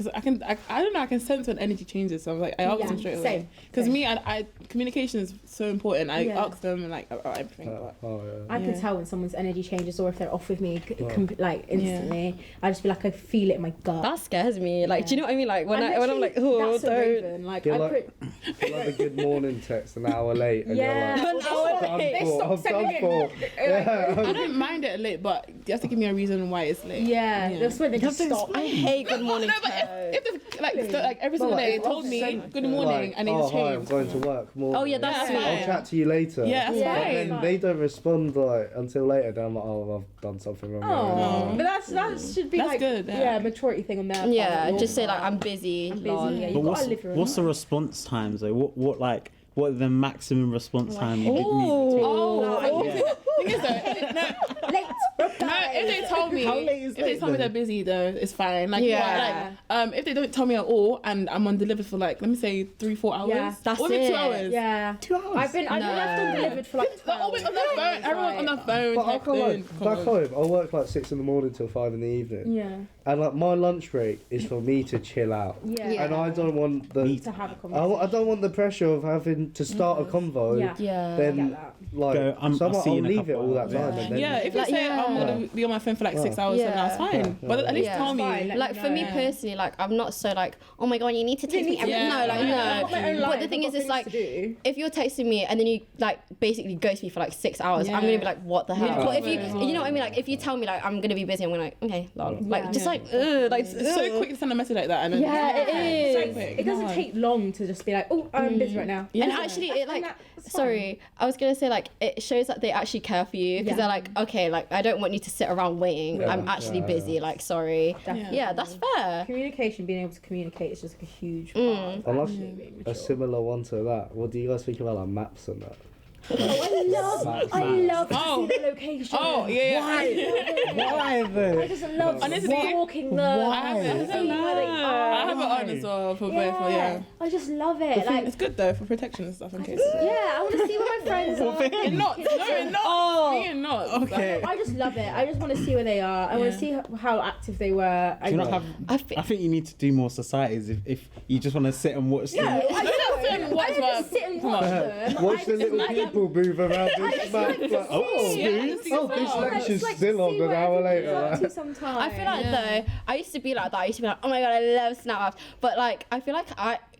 because I don't know, I can sense when energy changes. So I'm like, I ask them straight away. Because me, I communication is so important. I ask them like about everything. I can tell when someone's energy changes or if they're off with me like instantly. I just feel like I feel it in my gut. That scares me. Like, do you know what I mean? Like when I'm like, oh, that's a raven. Like, you're like a good morning text an hour late, and you're like, an hour late. I'm done for. I don't mind it late, but you have to give me a reason why it's late. Yeah, that's when they just stop. I hate good morning No, but if like every single day they told me good morning and they just hi, I'm changed. going to work. Morning. Oh yeah, that's fine. I'll chat to you later. Yeah, that's But fine. then they don't respond like until later. Then I'm like, oh, I've done something wrong. Oh, but that should be That's like good, maturity thing on their part. Yeah, just say like I'm busy. I'm busy. Yeah, you've got to live your own what's the life. response times though? What are the maximum response time you give me? Thing is though, late reply. if they told me, How late is if they late tell me then? they're busy though, it's fine. Like, Yeah. if they don't tell me at all and I'm on delivered for like, let me say 3-4 hours, Yeah, that's or maybe 2 it. hours. Yeah, 2 hours. I've been left undelivered for like 12. They're always on their phone. Everyone's on their phone. But I can't like texting. back home. I work like 6 a.m. till 5 p.m. Yeah. And like my lunch break is for me to chill out. Yeah. And I don't want To have a conversation. I don't want the pressure of having to start a convo. Yeah. Yeah. Then I get that. like Go, so I'll see you in a leave it couple all that hours. time. And then Yeah, if you Like, say yeah. I'm gonna be on my phone for like 6 hours, then that's fine. But at least Yeah. tell me. Fine, like, Like for me personally, like I'm not so like, oh my god, you need to text me. Yeah. No, like I've got my own no. life, But the thing I've is, got it's things like to do. if you're texting me and then you like basically ghost me for like 6 hours, I'm gonna be like, what the hell? Yeah. But if Yeah. you know what I mean, like if you tell me like I'm gonna be busy, I'm gonna like, okay, lol. Like Yeah. just like It's so quick to send a message like that. And then Yeah, it so is. quick. It doesn't take long to just be like, oh, I'm busy right now. Yeah. And actually, it like, that's sorry, I was gonna say like it shows that they actually care for you because Yeah. they're like, okay, like I don't want you to sit around waiting. Yeah. I'm actually Yeah, busy. yeah. Like, sorry. Definitely. Yeah, that's fair. Communication, being able to communicate is just like a huge part of And actually being like mature. a similar one to that. What do you guys think about like maps and that? I love to Oh. see the location. Oh yeah. Why I though? just love Honestly, walking the. I have it. seeing where they are. I have it on as well for both. Yeah. I just love it. Like, It's good though for protection and stuff in case. yeah, I want to see where my friends are. You're not. No, you're not. Oh. You're not. Okay. I just love it. I just want to see where they are. I want to see how active they were. Do you not have? I think you need to do more societies if you just want to sit and watch them. I Don't sit and watch I don't just them. sit and watch them. Watch I the just little like- people move around I this just map. like to Like, oh, see. Yeah, just see oh, as this well. lecture's Like, still on see an where hour everybody's later. up Like. to sometime. I feel like though I used to be like that. I used to be like, oh my god, I love Snap apps. But like I feel like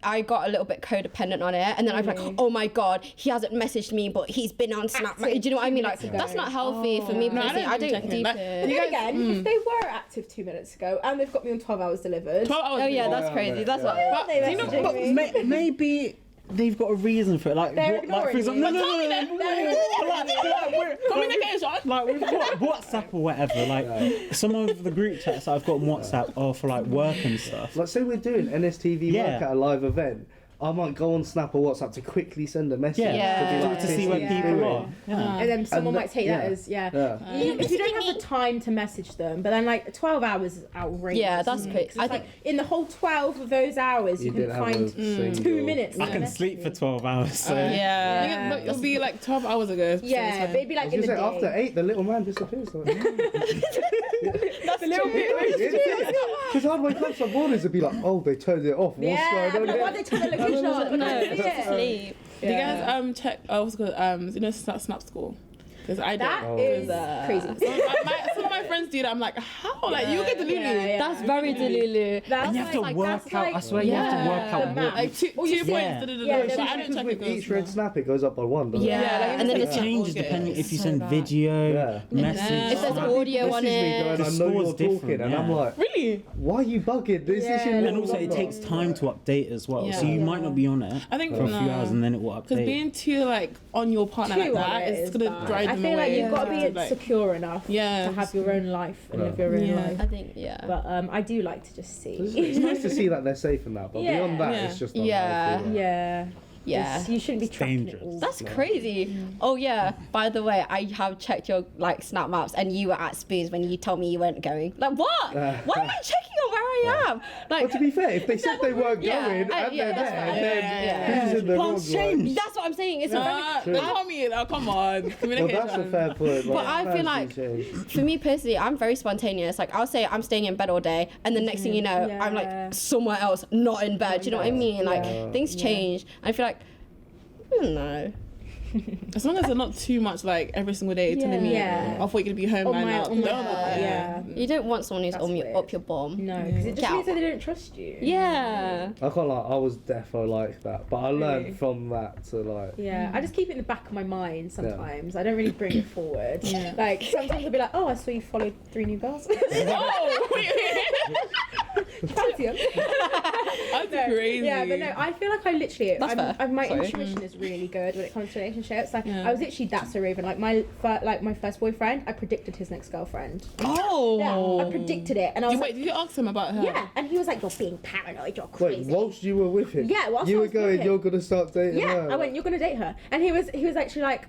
I got a little bit codependent on it, and then I'd be like, oh my god, he hasn't messaged me, but he's been on Snap. Active Do you know what I mean? Like 2 minutes that's ago. not healthy for me No, I personally. I don't don't check it. deep Like, it. But then again, if they were active 2 minutes ago and they've got me on 12 hours delivered. 12 hours. Oh yeah, Yeah, that's crazy. mate, That's yeah. what. But They do you know? messaging But me. Maybe they've got a reason for it. Like, They're like for ignoring example, you. no, tell me then. Communication. like with WhatsApp or whatever. Like some of the group chats that I've got on WhatsApp are for like work and stuff. Like, say we're doing NSTV work at a live event. I might go on Snap or WhatsApp to quickly send a message. Yeah, be to see where this is people doing. are. Yeah. And then someone And might take that as, Yeah. If you don't have the time to message them, but then like 12 hours is outrageous. Yeah, that's isn't it? quick. 'Cause I it's think- like in the whole 12 of those hours, you can didn't have a find single- 2 minutes. I to can message sleep me. for 12 hours. So. Yeah, but it'll be like 12 hours ago. so Yeah, it's but fine. it'd be I like was in the gonna say, day. after 8, the little man disappears. Like, That's a little bit. because I'd wake up some mornings and be like, oh, they turned it off. What's Yeah, going but on? like, why they turn the location off? No, Yeah. sleep. Do you guys check? What's it called? You know, Snap School. Because I That don't. is crazy. Some of my friends do that. I'm like, how? Like, you get the Lulu. Yeah. That's very delulu. That's And you have to like, work that's out. like, I swear you have to work out the what map. Like two points. Yeah. Da, da, da, Yeah, da. But I don't Because check with it. each red snap, it goes up by 1, doesn't Yeah, it? like, and then it it's changes Okay. depending if you So send bad. video, Yeah. message. If there's stuff. audio This on is me it. going, The I know score's you're talking, different, and I'm yeah. like, Really? why are you bugging? This Yeah. is your And little also, it number. takes time to update as well. So Yeah. you might not be on it I think for a few no. hours and then it will Because update. being too like on your partner Too like on that, it it's is gonna bad. drive I them feel away. like you've got to be Like, secure enough Yeah. to have your own life and live your own Yeah. life. I think But I do like to just see. It's nice to see that they're safe in that, but Yeah. beyond that, Yeah. it's just Yeah. unhealthy, like. Yeah. Yeah. You shouldn't be tracking it dangerous. all. That's crazy. Oh yeah. By the way, I have checked your like snap maps, and you were at Spoons when you told me you weren't going. Like what? Why am I checking on where I am? Like, But to be fair, if they said they weren't going and they're there, then who's in the wrong? change. that's what I'm saying. It's a very. Don't tell me. Oh, come on. Well, Communication. that's a fair point. But I feel like, for me personally, I'm very spontaneous. Like, I'll say I'm staying in bed all day, and the next thing you know, I'm like somewhere else, not in bed. Do you know what I mean? Like, things change. I feel like, I don't know. As long as they're not too much like every single day telling me, I thought you're gonna be home right now. You don't want someone who's up your bum. No, because it just means that they don't trust you. Yeah. I can't lie, I was defo like that, but I learned from that to like. Yeah, I just keep it in the back of my mind sometimes. I don't really bring it forward. Like sometimes I'll be like, oh, I saw you followed 3 new girls. Fancy 'em. That's crazy. Yeah, but no, I feel like I literally, my Sorry. intuition is really good when it comes to relationships. Like I was literally that so raven. Like my first boyfriend, I predicted his next girlfriend. Oh. Yeah, I predicted it, and I was like, did you ask him about her? yeah, and he was like, you're being paranoid, you're crazy. Wait, whilst you were with him? Yeah, whilst you I were was with going, him. you're gonna start dating her. Yeah, I went, you're gonna date her, and he was actually like,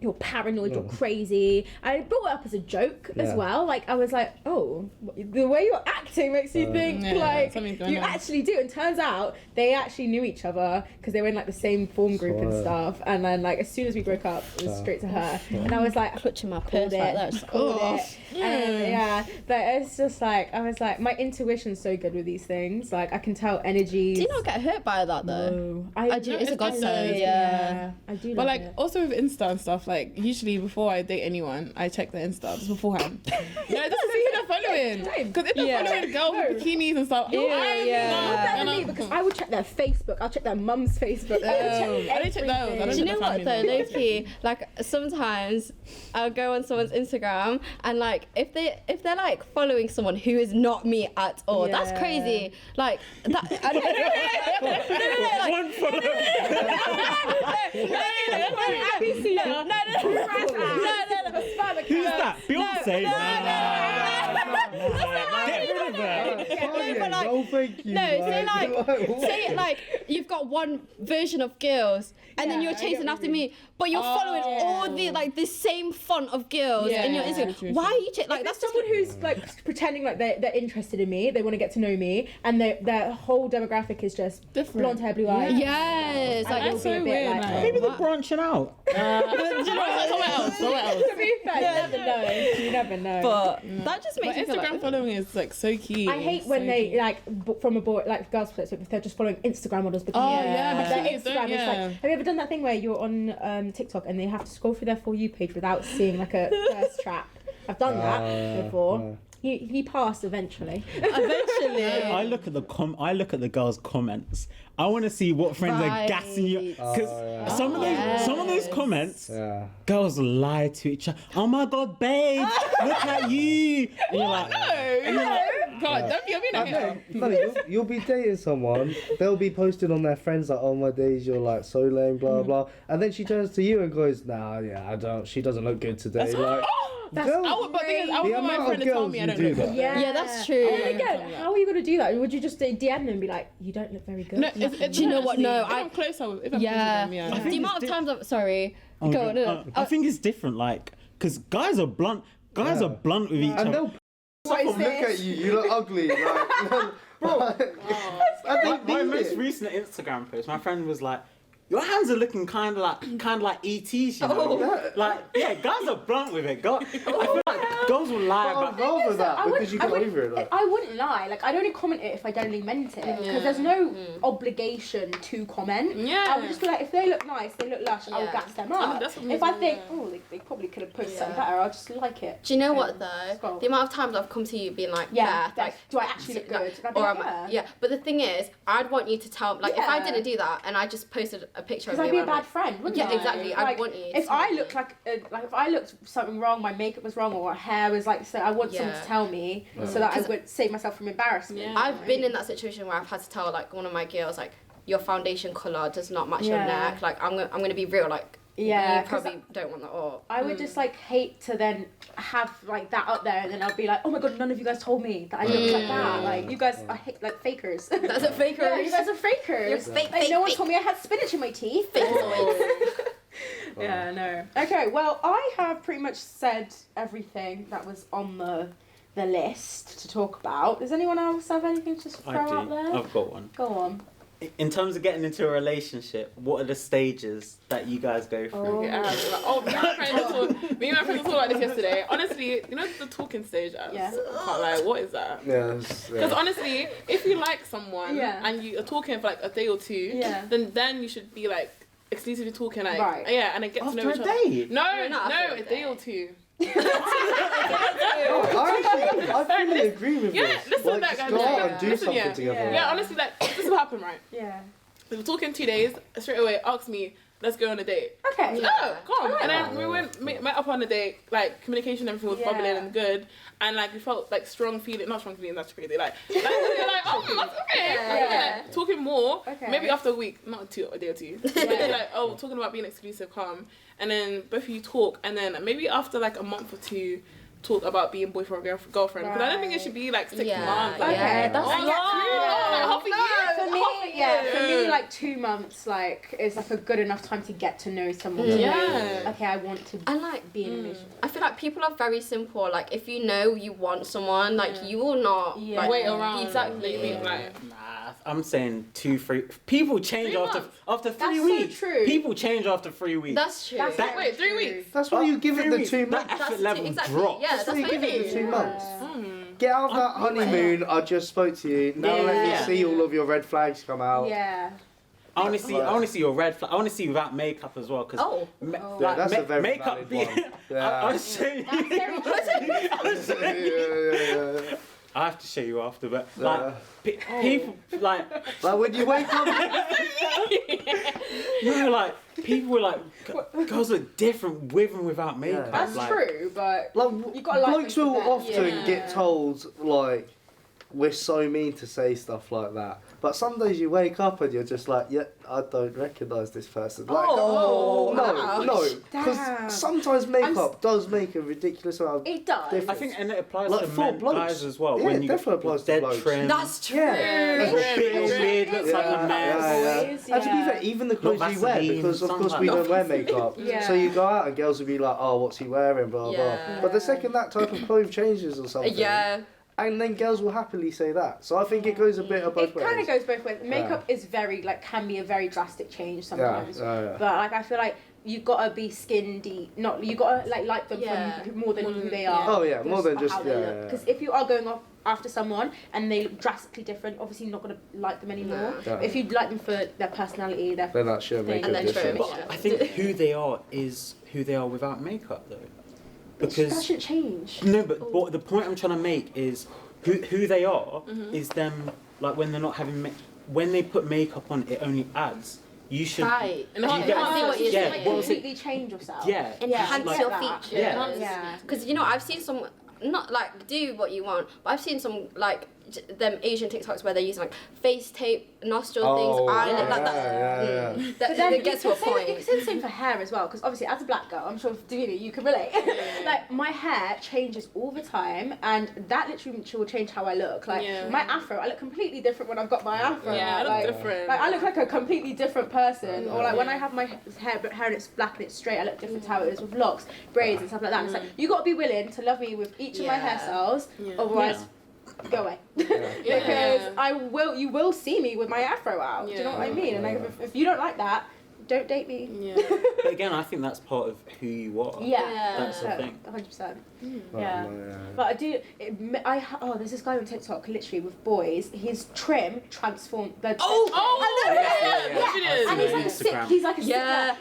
you're paranoid, you're crazy. I brought it up as a joke as well. Like I was like, oh, the way you're acting makes you think like you actually do. And turns out they actually knew each other because they were in like the same form group and stuff. And then like as soon as we broke up, it was straight to her. And I was like, Clutching my called purse like that. it, called it. And but it's just like I was like, my intuition's so good with these things. Like I can tell energies. Do you not get hurt by that though? No. I do. It's a godsend. Yeah. I do. But love like it. also with Insta and stuff, like usually before I date anyone, I check their Insta just beforehand. Yeah, just to see who they're following. Because if they're following girls with bikinis and stuff, You're better than me because I would check their Facebook. I'll check their mum's Facebook. I don't check those. Do you know what though, low-key, like sometimes I'll go on someone's Instagram and like if they're like following someone who is not me at all, that's crazy. Like that. One Who's that? Beyonce? Get rid of her. No, thank you. No, say like you've got one version of girls and then you're chasing after me, but you're following all the same font of girls in your Instagram. True. Why are you like that's someone who's like pretending like they're interested in me, they want to get to know me, and their whole demographic is just blonde hair, blue eyes. Yes, like That's so weird. Maybe they're branching out. Somewhere else. To be fair, you never know. but that just makes me feel Instagram like, following is like so key. I hate when they like from a boy like girls' perspective if they're just following Instagram models because their Instagram is like. Have you ever done that thing where you're on TikTok and they have to scroll through their For You page without seeing like a first track? I've done that before. He passed eventually. I look at the girls' comments. I want to see what friends are gassing you because some of those comments, girls lie to each other. Oh my god, babe, look at you. And you're like, God, don't be a minute. You'll be dating someone, they'll be posting on their friends like, oh my days, you're like so lame, blah blah, and then she turns to you and goes, nah, she doesn't look good today. Like, That's I would want my friend to tell me I don't look good. yeah, that's true. Again, how are you going to do that? Would you just DM them and be like, you don't look very good? No, Do you know what? No, I'm closer. If I'm yeah. closer to them, The amount of times go on. I think it's different, like, because guys are blunt. Guys are blunt with each and other. they'll look at you. You look ugly. Like, bro. My most recent Instagram post, my friend was like, your hands are looking kind of like ETs, you know? Like, yeah, guys are blunt with it. I feel like girls will lie about that because you get over it. Like. I wouldn't lie. Like, I'd only comment it if I genuinely meant it. Because there's no obligation to comment. Yeah. I would just be like, if they look nice, they look lush, I'll gas them up. If I think, they probably could have posted something better, I'll just like it. Do you know what though? The amount of times I've come to you being like, do I actually look good? But the thing is, I'd want you to tell, like, if I didn't do that and I just posted a picture of me, because I'd be a bad friend, wouldn't I? Yeah, exactly. I'd want you. If I looked if I looked something wrong, my makeup was wrong, or my hair was like, so I want someone to tell me so that I would save myself from embarrassment. Yeah. I've been in that situation where I've had to tell like one of my girls like, your foundation colour does not match your neck. Like I'm gonna be real. Like Yeah, you probably don't want that up. I would just like hate to then have like that up there, and then I'll be like, oh my god, none of you guys told me that I look like that. Like you guys are like fakers. That's a faker. Yeah, you guys are fakers. You're fake, like, fake, no one fake. told me I had spinach in my teeth. Yeah, no. Okay, well, I have pretty much said everything that was on the list to talk about. Does anyone else have anything to throw out there? I've got one. Go on. In terms of getting into a relationship, what are the stages that you guys go through? Me and my friends were talking about this yesterday. Honestly, you know the talking stage? I can't lie, what is that? Yes. Because honestly, if you like someone Yeah. and you are talking for like a day or two, then you should be like exclusively talking like and then get to know each other. Day? No, not after a day or two. I fully agree with this. Listen, Like, that just guy. go out and do Listen, something together. Yeah, honestly, like this is what happened, right? Yeah. We were talking 2 days, straight away asked me, let's go on a date. Okay. Oh, come. Alright. And then we met up on a date, like communication, everything was bubbling and good. And like we felt like not strong feelings, that's crazy. Like we were like, oh, that's okay. Yeah. Like, talking more, Okay. maybe after a week, not a day or two. Maybe like, oh, talking about being exclusive, calm. And then both of you talk, and then maybe after like a month or two, talk about being boyfriend or girlfriend. Because I don't think it should be like 6 months. Like, Okay, that's long. half a year. For me, like 2 months, like is like a good enough time to get to know someone. Okay, I want to And like be in a relationship. I feel like people are very simple. Like if you know you want someone, like you will not like, wait around. Exactly. Nah, I'm saying 2, 3. People change 3 after months. 3 That's so weeks. true. People change after 3 weeks. That's true. Wait, 3 weeks. That's why you give it the 2 months. That effort That's level exactly. drops. Yeah, That's that's why you what I give it the mean. 2 months. Get out of that honeymoon. I just spoke to you. Now let me see all of your red flags come out. Yeah. I want to see your red flag. I want to see without makeup as well. Cause Yeah, that's a very makeup. valid one. Yeah. I'll show you. Yeah. I have to show you after, but like people like when you wake up. no, like people were like girls look different with and without makeup. That's like, true, but Like you gotta like blokes them will for that. often get told like we're so mean to say stuff like that. But some days you wake up and you're just like, yeah, I don't recognise this person. Like, no, because sometimes makeup does make a ridiculous amount of It does. difference. I think, and it applies Like to for men, blokes. guys as well. Yeah, when it you definitely applies to dead blokes. trim, That's true. Yeah. big beard looks like a mess. And to be fair, even the clothes you wear, Vaseline, because of something course we like don't wear makeup, Yeah. so you go out and girls will be like, oh, what's he wearing, blah, blah. Yeah. But the second that type of clothes changes or something, Yeah. and then girls will happily say that. So I think it goes a bit of both It ways. kind of goes both ways. Makeup is very can be a very drastic change sometimes. Yeah. But like I feel like you gotta be skin deep. You gotta like them for more than who they are. Oh yeah, more than just Because if you are going off after someone and they look drastically different, obviously you're not gonna like them anymore. No. If you like them for their personality, their Then that should make thing. a And then difference. trim. But I think who they are is who they are without makeup, though. that Because shouldn't change. no, but the point I'm trying to make is who they are is them like when they're not having when they put makeup on, it only adds. You should. Right. And I see what you're Yeah, saying. what was it? Completely change yourself. Yeah. Enhance Like- your that. features. Yeah. Because you know, I've seen some, not like do what you want, but I've seen some like them Asian TikToks where they're using like face tape, nostril things, eyelid, like that. yeah. That it gets to a You point. can say the same for hair as well, because obviously as a black girl, I'm sure Davina, you can relate. Like my hair changes all the time, and that literally will change how I look. Like my afro, I look completely different when I've got my afro. Yeah, I look like, different. Like I look like a completely different person. Or like when I have my hair and it's black and it's straight, I look different to how it is with locks, braids and stuff like that. And it's like you got to be willing to love me with each of my hairstyles, otherwise. Go away. Because you will see me with my afro out. Do you know what I mean? And like, if you don't like that, don't date me. Yeah. But again, I think that's part of who you are. Yeah. That's the thing. 100%. Oh, Yeah. But I do. There's this guy on TikTok literally with boys. His trim transformed. And he's like a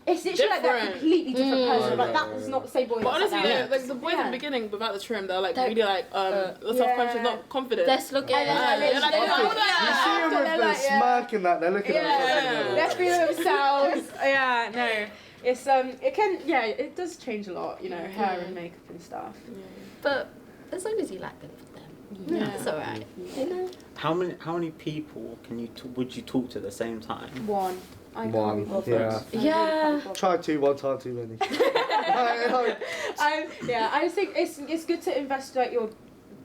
it's literally like they're a completely different person. Like that was not the same boy. But honestly, that like the boys in the beginning without the trim, they're like really like self-conscious, not confident. Let's look at You see them with the smirk and that, they're looking at Let's be themselves. Yeah, no. It's it does change a lot, you know, hair and makeup and stuff. But as long as you like them for them. That's alright. You know? How many people would you talk to at the same time? One. I can't be bothered. Yeah. Try two, one time too many. I think it's good to invest like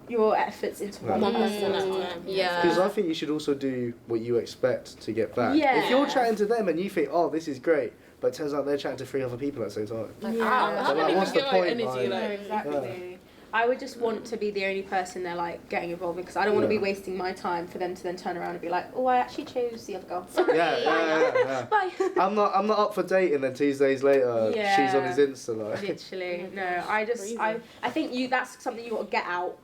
your efforts into one person at a time. Yeah. Because I think you should also do what you expect to get back. Yeah. If you're chatting to them and you think, oh, this is great, but it turns out they're chatting to 3 other people at the same time. How like, what's the point? energy? No, Like, exactly. I would just want to be the only person they're like getting involved in because I don't want to be wasting my time for them to then turn around and be like, oh, I actually chose the other girl. Sorry. Yeah. Bye. I'm not up for dating, then 2 days later she's on his Insta. Like. Literally, no. I think that's something you got to get out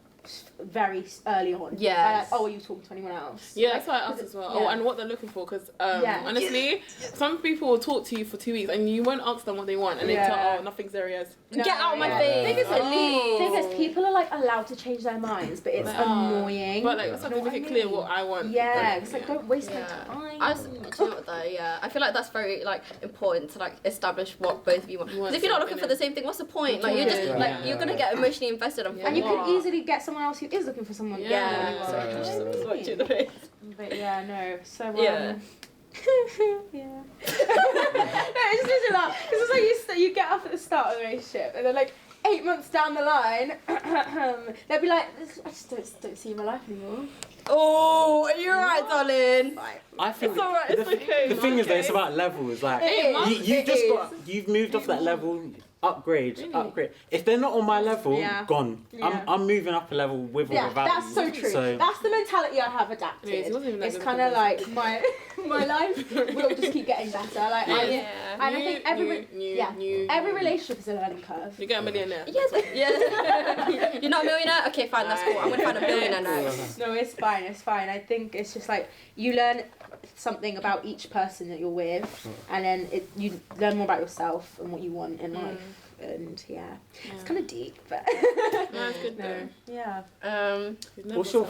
very early on. Yeah. Like, oh, are you talking to anyone else? yeah, that's why I asked as well. Yeah. Oh, and what they're looking for, because honestly, some people will talk to you for 2 weeks and you won't ask them what they want, and they tell, oh, nothing's serious. No, Get out my face. Thing is, people are like allowed to change their minds, but it's annoying. But like, something make it clear what I want. Yeah, it's like don't waste my time. Do you know what though? Yeah, I feel like that's very like important to like establish what both of you want. Because if you're not looking for the same thing, what's the point? Like you're just like you're gonna get emotionally invested. And you can easily get someone else who is looking for someone. But yeah, no. So yeah. No, it's literally that. It's just like you get up at the start of the relationship, and then like 8 months down the line, they'll be like, I just don't see my life anymore. Oh, you're right, darling. I think It's alright, it's okay. The thing is, though, it's about levels. Like you've moved off that level. Upgrade. If they're not on my level, gone. Yeah. I'm moving up a level with or without that's you. so true. That's the mentality I have adapted. It's kind of like my life will just keep getting better. Like and I think every relationship is a learning curve. You get a millionaire. Yes. You're not a millionaire? Okay, fine, that's cool. I'm gonna find a billionaire now. No, it's fine. I think it's just like you learn something about each person that you're with, and then you learn more about yourself and what you want in life. And it's kind of deep, but No, it's good though. Yeah. What's your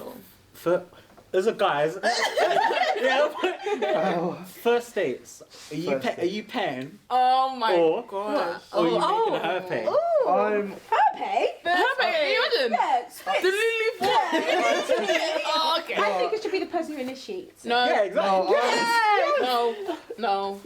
as a guys? First dates. Are you paying? Oh my god. Or are you making her pay? Her pay? Imagine. Yeah, The Lily Oh, okay. I think it should be the person who initiates. No. Yeah, exactly. No.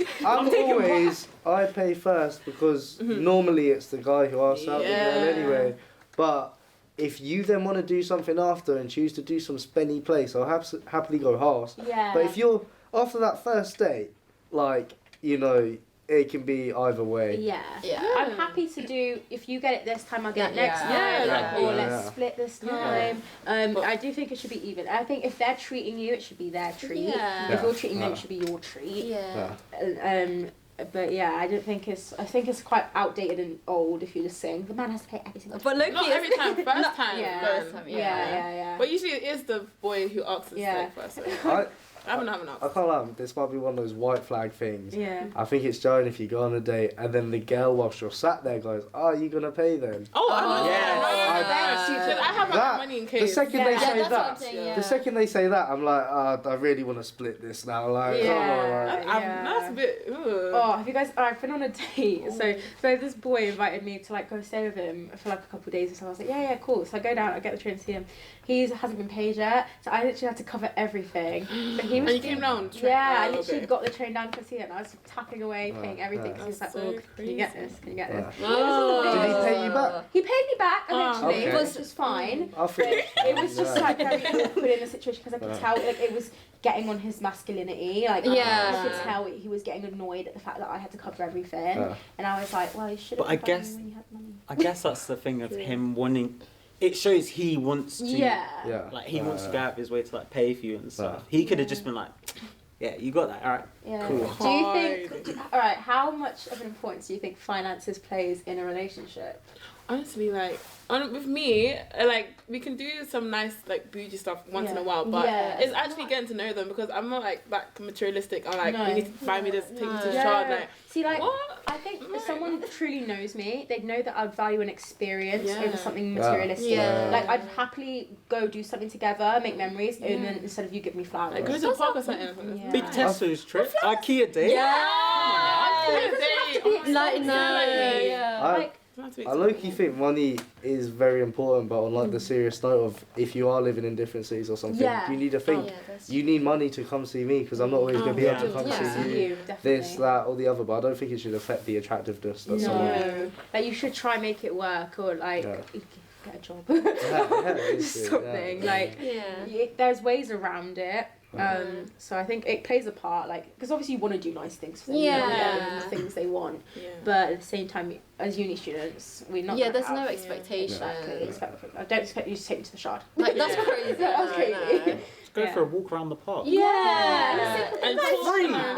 I pay first because normally it's the guy who asks out the girl anyway. But if you then want to do something after and choose to do some spenny place, I'll happily go halves. Yeah. But if you're after that first date, like, you know, it can be either way. Yeah. I'm happy to do, if you get it this time, I'll get it next time. Let's split this time. I do think it should be even. I think if they're treating you, it should be their treat. If you're treating them, it should be your treat. But yeah, I think it's quite outdated and old if you're just saying the man has to pay every single time. But Not every time, first time. First time, yeah. But usually it is the boy who asks us first. So. I haven't asked. I can't lie, this might be one of those white flag things. Yeah. I think it's jarring if you go on a date and then the girl, whilst you're sat there, goes, "Oh, are you gonna pay then?" I have my money in case. The second they say that, I'm like, I really want to split this now. Like, That's a bit. Oh, have you guys? I've been on a date. So this boy invited me to like go stay with him for like a couple of days. So I was like, yeah, cool. So I go down, I get the train to see him. He hasn't been paid yet, so I literally had to cover everything. But he was. And you came down. I literally got the train down to see it, and I was tapping away, paying everything. So he was like, so "Oh, can you get this? Can you get this?" Did he pay you back? He paid me back eventually, which was fine. I think It was just like very awkward in the situation because I could tell like it was getting on his masculinity. Like I could tell he was getting annoyed at the fact that I had to cover everything, and I was like, "Well, you should have." But when you had money. I guess that's the thing of him wanting. It shows he wants to. Yeah. Like he wants to go out of his way to like pay for you and stuff. He could have just been like, "Yeah, you got that, all right." Yeah. Cool. Do you think? All right. How much of an importance do you think finances plays in a relationship? Honestly, like with me, like we can do some nice like bougie stuff once in a while, but it's actually getting to know them because I'm not like that materialistic. I'm like, you need to buy me this, take me to the shop. Like, see, like what? I think if someone truly knows me, they'd know that I'd value an experience over something materialistic. Like I'd happily go do something together, make memories, and then instead of you give me flowers. Like, go to the park or something. Big Tesco's trip, IKEA date. I low-key think money is very important, but on like the serious note of if you are living in different cities or something, you need to think you need money to come see me because I'm not always going to be able to come see you. This, that, or the other. But I don't think it should affect the attractiveness. That's like you should try and make it work, or like get a job, something. Like there's ways around it. So I think it plays a part, like, because obviously you want to do nice things for them, the things they want, but at the same time, as uni students, we're not. There's no expectation. Exactly. I don't expect you to take me to the shard. Like that's crazy. That's crazy. Go for a walk around the park. And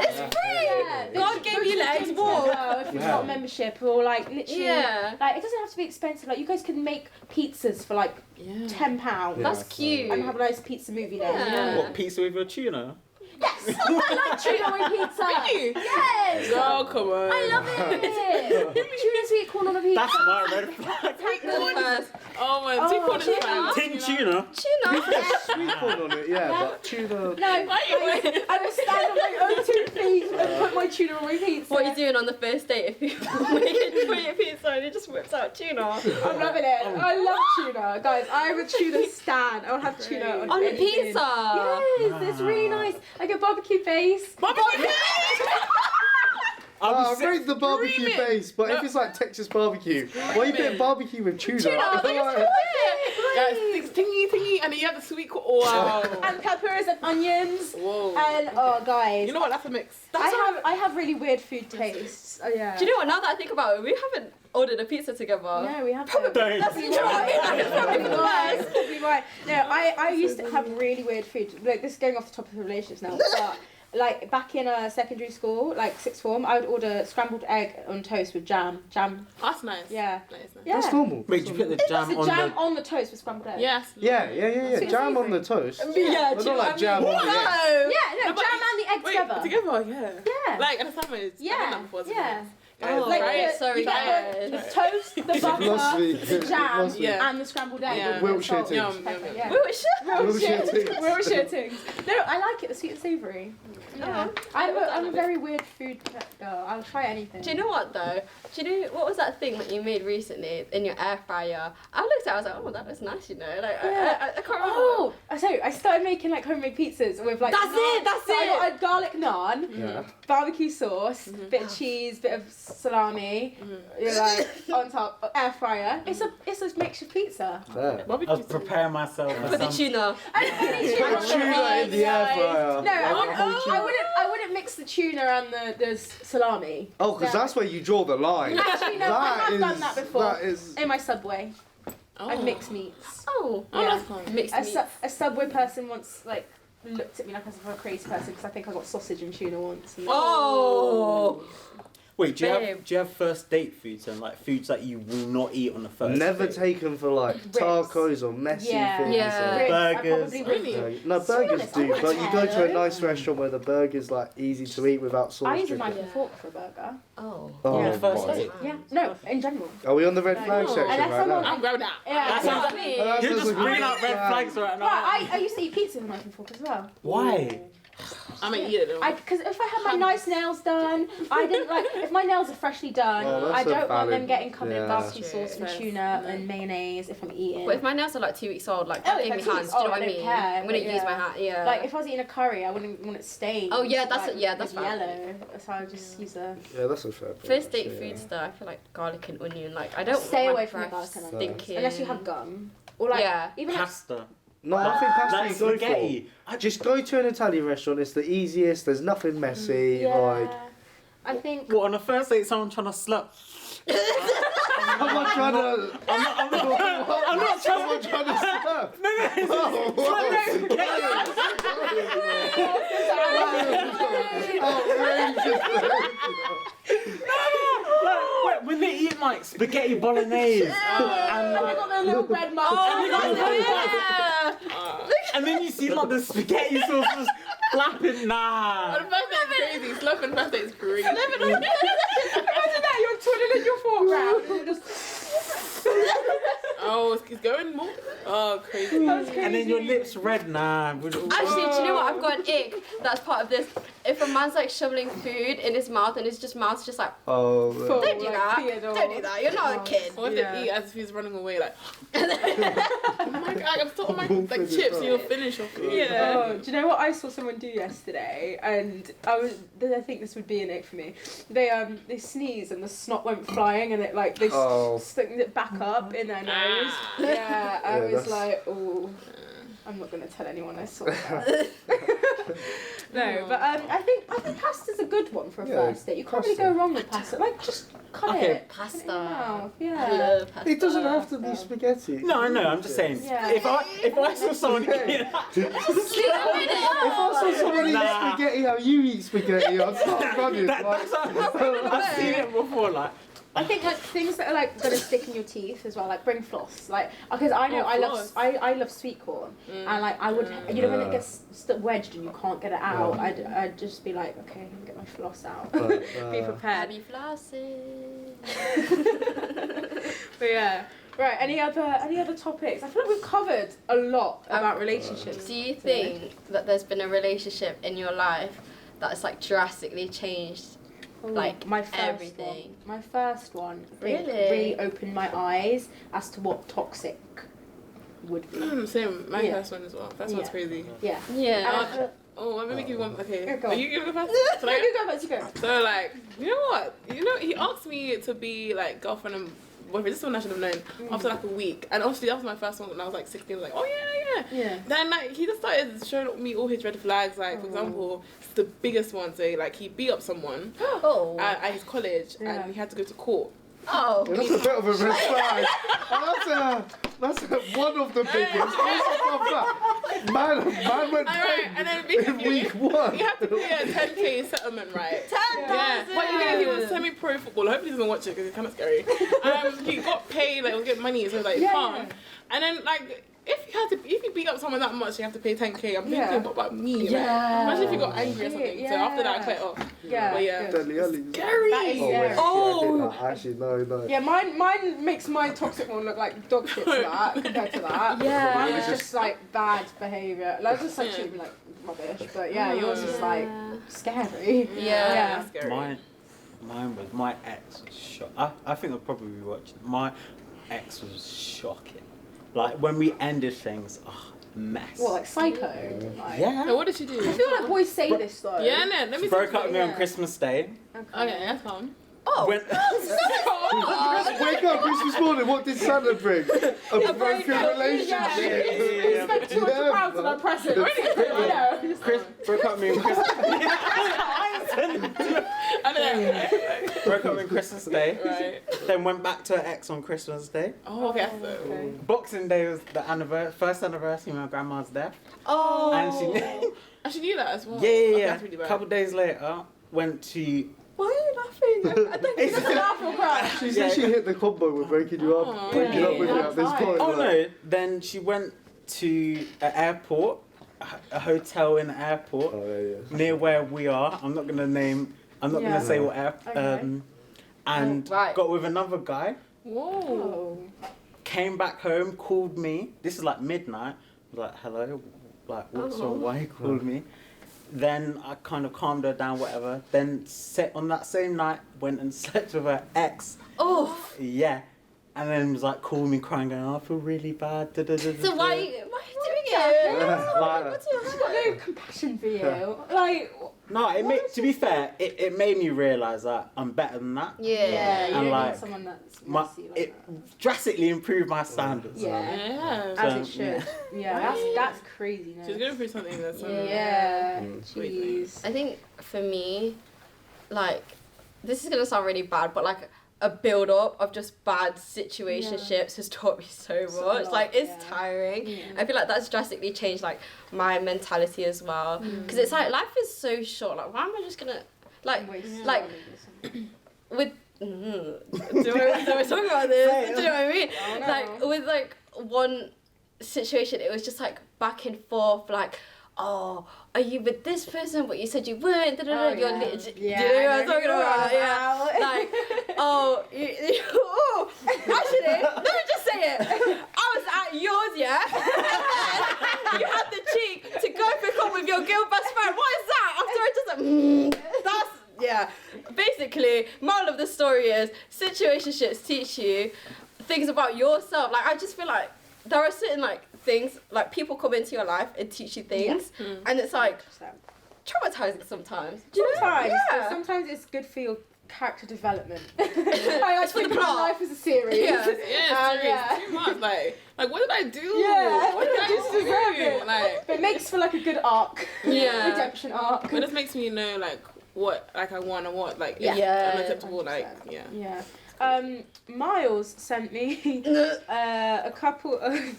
it's free. God gave you legs. Walk. If you've got a membership, or like literally, like it doesn't have to be expensive. Like you guys can make pizzas for like £10. That's cute. And have a nice pizza movie there. What, pizza with your tuna? Yes, I like tuna with pizza. Really? Yes. Oh, come on. I love it. Tuna sweet corn on a pizza. That's my red flag. Oh my, sweet corn is fine. Tin tuna. sweet corn on it, but tuna. No, I will stand on my own 2 feet and put my tuna on my pizza. What are you doing on the first date if you make a pizza and it just whips out tuna? I'm loving it. I love tuna, guys. I'm a tuna stan. I will have tuna on a pizza. Yes, it's really nice. Like a barbecue base. I rate the barbecue base, but if it's like Texas barbecue, why are you putting barbecue with tuna? Tingy, and then you have the sweet corn. Wow. And peppers and onions. Whoa. And guys. You know what? That's a mix. I have really weird food tastes. Do you know what? Now that I think about it, we haven't ordered a pizza together. No, we haven't. Don't. That's probably why. No, I used to have really weird food. Like this is going off the topic of relationships now, but. Like back in secondary school, like sixth form, I would order scrambled egg on toast with jam. That's nice. Yeah. That is nice. That's normal. Wait, you put the jam on the toast with scrambled egg. Yes. Yeah. Jam on the toast. Yeah, but not like jam on the egg. Yeah, no, jam and the egg together. Together, yeah. Like and the sandwich. Yeah. Guys, like sorry, guys. The toast, the butter, the jam, and the scrambled egg. Yeah. Wiltshire things. Wiltshire things. No, I like it. The sweet and savoury. Yeah. I'm a very weird food girl. I'll try anything. Do you know what though? Do you know what was that thing that you made recently in your air fryer? I looked at it, I was like, oh, that looks nice, you know. Like I can't remember. Oh, so I started making like homemade pizzas with like. That's it. I got a garlic naan, barbecue sauce, bit of cheese, bit of salami, like on top, air fryer. It's a makeshift pizza. Yeah. I was preparing myself for the tuna. Put tuna in the air fryer. No, I wouldn't mix the tuna and the salami. Oh, because that's where you draw the line. Actually, no, I have done that before. That is... In my Subway. Oh. I mix meats. Oh, that's fine. Mixed meats. A Subway person once like looked at me like I was a crazy person because I think I got sausage and tuna once. And Wait, do you have first date foods and like foods that you will not eat on the first Never date? taken for like tacos or messy things. Yeah. Burgers. Really? No, burgers do, but you go to a nice restaurant where the burger's like easy to eat without sauce. I use a knife and fork for a burger. Oh. On the first my. date? Yeah. No, in general. Are we on the red flag section Unless right now? I'm grown up. Yeah. That's what I mean. You're just bringing up red flags right now. Right, I used to eat pizza with a knife and fork as well. Why? I mean, eat it though. Because if I had my nice nails done, I didn't like. If my nails are freshly done, I don't want them getting covered in barbecue sauce and tuna and mayonnaise if I'm eating. But if my nails are like 2 weeks old, like don't give me hands. Do you know what I mean? I'm gonna use my hand. Yeah. Like if I was eating a curry, I wouldn't want it stained. Oh yeah, that's like, that's yellow. So I would just use the. Yeah, that's a fair point. First date foods though, I feel like garlic and onion. Like I don't stay want away my from the breath garlic and onion. stinking. Unless you have gum or like even Pasta. No, I think pasta Like you go spaghetti. for. Just go to an Italian restaurant. It's the easiest. There's nothing messy. Like I think. What, on a first date, someone trying to slut? I'm not trying to. I'm not Someone trying to slap. Like, when they eat like spaghetti bolognese, And I got the little red mark. and then you see like the spaghetti sauce just flapping. Nah. On the first date is crazy. Slow on first date is crazy. Imagine that you're twiddling your fork round and you're just. Oh, it's going more. Oh, crazy. That's crazy. And then your lips red. Nah. Actually, do you know what? I've got an ick that's part of this. if a man's like shoveling food in his mouth and his mouth's just like, oh, don't do that. Don't do that. You're not a kid. Or if they eat as if he's running away, like, oh my god, I'm still on my like chips. You'll finish your food. Yeah. Oh, do you know what I saw someone do yesterday? And I think this would be an ick for me. They sneezed and the snot went flying and it like they stuck it back up in their nose. Yeah, I was like, oh. I'm not going to tell anyone I saw that. No, but I think pasta's a good one for a first date. You can't really go wrong with pasta. Like, just cut it. Pasta. Yeah. I love pasta. It doesn't have to be spaghetti. No, I know. I'm just saying. Yeah. If I saw someone eating If I saw someone eat spaghetti how you eat spaghetti, I'd start running. I've seen it before. Like, I think like things that are like gonna stick in your teeth as well, like bring floss, like because I know I love sweet corn, and like I would when it gets wedged and you can't get it out, I'd just be like, okay, I'm gonna get my floss out, be prepared. Be flossing. But yeah. Right, any other topics? I feel like we've covered a lot about relationships. Do you think that there's been a relationship in your life that's like drastically changed? Like my first everything. My first one Really opened my eyes as to what toxic would be. Same. My first one as well. First one's crazy. Yeah. Yeah. Let me give you one. Okay. Go. Are you gonna go first? So you go first. You go. So like, you know what? He asked me to be like girlfriend and boyfriend. This is one I should have known after like a week. And obviously that was my first one when I was like 16. I was like, oh yeah. Then like he just started showing me all his red flags. Like for example, the biggest one. So like he beat up someone at his college and he had to go to court. Oh. That's a bit of a red flag. That's one of the biggest. Man went and then basically, in week 1. He had to pay a 10k settlement, right? 10,000. Yeah, but he was semi-pro football. Hopefully he doesn't watch it because it's kind of scary. He got paid, like, he was getting money, so he was like, calm. And then, like, if you beat up someone that much, you have to pay 10k. I'm thinking about me. Yeah. Like, imagine if you got angry or something. Yeah. So after that, I quit off. Yeah. But yeah. Scary. That is scary. Actually, no. Yeah, mine makes my toxic one look like dog shit to that compared to that. Yeah. Mine was just like bad behaviour. Like just like treating me like rubbish. But yeah, yours is like scary. Yeah. Scary. mine was my ex was I think I'll probably be watching. My ex was shocking. Like when we ended things, mess. What, like psycho? Like, Yeah. So what did she do? I feel like boys say this though. Yeah, no, let me Broke up with me on Christmas Day. Okay, that's calm. Oh. Wake up Christmas morning, what did Santa bring? A broken relationship. He spent £200 on our present. Broke up with me on Christmas Broke up on Christmas Day. Right. Then went back to her ex on Christmas Day. Oh, okay. So. Boxing Day was the first anniversary of my grandma's death. Oh. And She knew that as well. Yeah. Okay, that's really bad. A couple of days later, went to. Why are you laughing? I don't think it's laugh or cry. She said she hit the combo with breaking you up, breaking up with you at this point. Oh no! Then she went to an airport, a hotel in the airport near where we are. I'm not gonna say what airport. And got with another guy. Whoa. Came back home, called me. This is like midnight. I was like, hello, like what's wrong? Why you called me? Then I kind of calmed her down, whatever. Then on that same night, went and slept with her ex. Oh. Yeah. And then was like calling me crying, going, I feel really bad. So why are you doing it? Like, she's got no compassion for you. Like, no, to be fair, it made me realise that I'm better than that. Yeah. You and don't like, need someone that's messy like that. Drastically improved my standards. Yeah. Yeah. As it should. Yeah, that's crazy. She's going through something that's. Yeah. Jeez. I think for me, like, this is gonna sound really bad, but like a build up of just bad situationships has taught me so much. Like it's tiring. Yeah. I feel like that's drastically changed like my mentality as well. Because it's like life is so short. Like why am I just gonna like with do I talk about this? Do you know what I mean? Oh, no. Like with like one situation, it was just like back and forth. Like, oh, are you with this person? But you said you weren't. You're do you know what I'm talking about? Yeah. Like, oh, oh, actually, let me just say it. I was at yours, yeah. You had the cheek to go pick up with your girl best friend. What is that? After I just like, basically, moral of the story is situationships teach you things about yourself. Like, I just feel like there are certain, like, things, like, people come into your life and teach you things, and it's, like, traumatizing sometimes. Do you know? Sometimes it's good for your character development. I think my life is a series. Too much. Like, what did I do? Yeah. What did I do? Like, but it makes for like a good arc. Redemption arc. But it makes me know like what like I want and what like unacceptable. 100%. Like Myles sent me a couple of.